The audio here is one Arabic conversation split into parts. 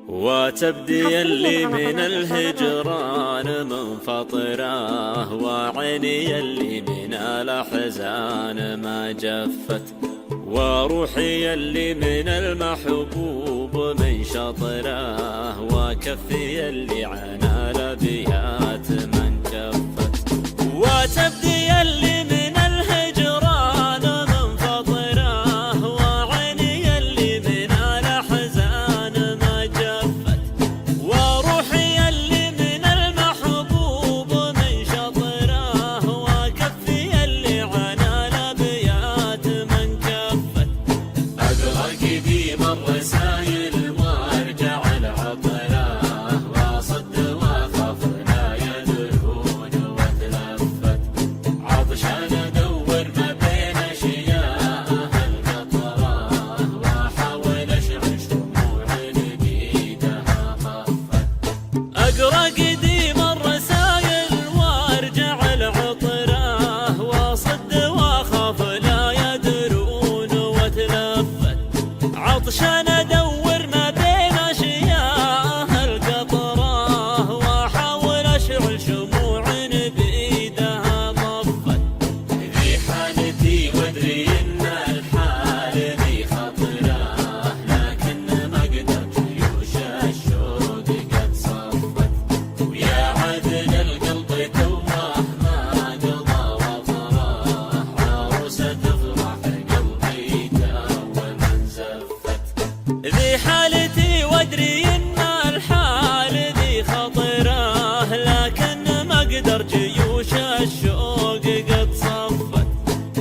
وتبدي اللي من الهجران منفطره، وعيني اللي من الأحزان ما جفت، وروحي اللي من المحبوب من شطره، وكفي اللي عن الأبيات من جفت. وتبدي اللي من الهجران منفطره، وعيني اللي من الأحزان ما جفت، وروحي اللي من المحبوب من شطره، وكفي اللي عن الأبيات من كفت. أقرأ قديم الرسايل وارجع العطره، واصد واخاف لا يدرون واتلفت، عطشان ادور ما بين اشياء القطره، واحاول اشعل شموع بيدها خفت. أقرأ قديم الرسايل وارجع العطره، واصد واخاف لا يدرون واتلفت، عطشان ادور ما بين اشياء القطره، واحاول اشعل شموع بايدها طفت. ذي حالتي وادري ان الحال ذي خطره، لكن ما قدرت جيوش الشوق قد صفت، ويا عدل القلب توه ما قضى وطره، عروسه تفرح قلبي تو من زفت. ذي حالتي وادري ان الحال ذي خطره، لكن ما قدر جيوش الشوق قد صفت،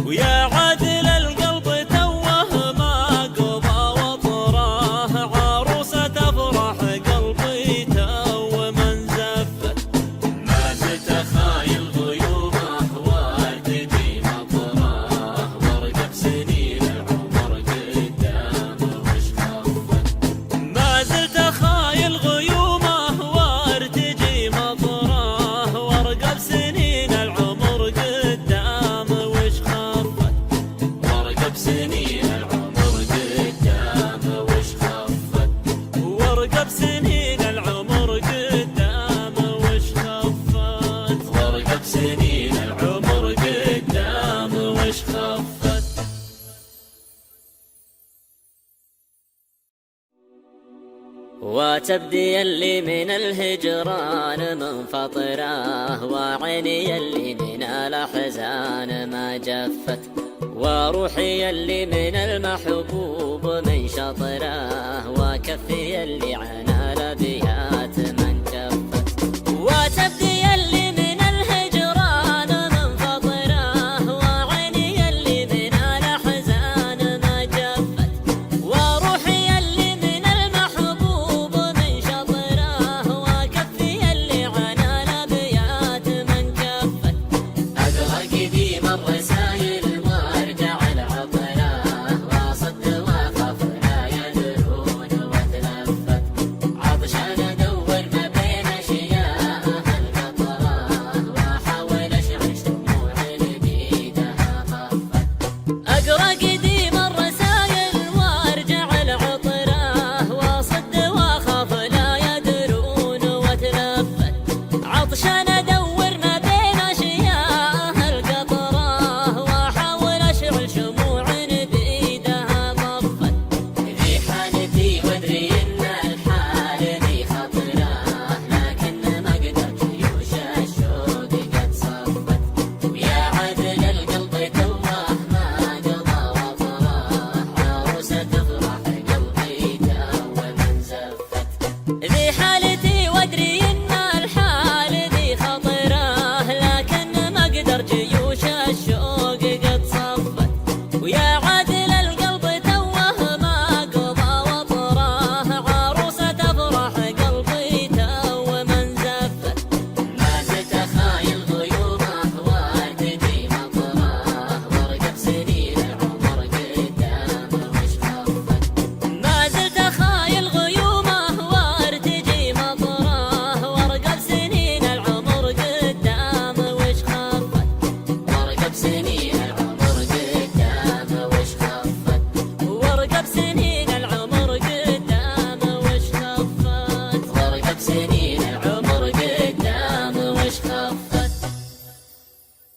ويا عادل القلب توه ما قضى وطره، عروسه تفرح قلبي تو من زفت. ما زلت اخايل غيومه وارتدي مطره، وارقب سنين العمر قدام وش خفت. ما زلت أخايل غيومه وارتجي مطره، وارقب سنين العمر قدام وش خفت. وارقب سنين العمر قدام وش خفت. وارقب سنين العمر قدام وش خفت. وارقب سنين العمر قدام وش خفت. وتبدي اللي من الهجران منفطره، وعيني اللي من الأحزان ما جفت، وروحي اللي من المحبوب من شطره، وكفي اللي عن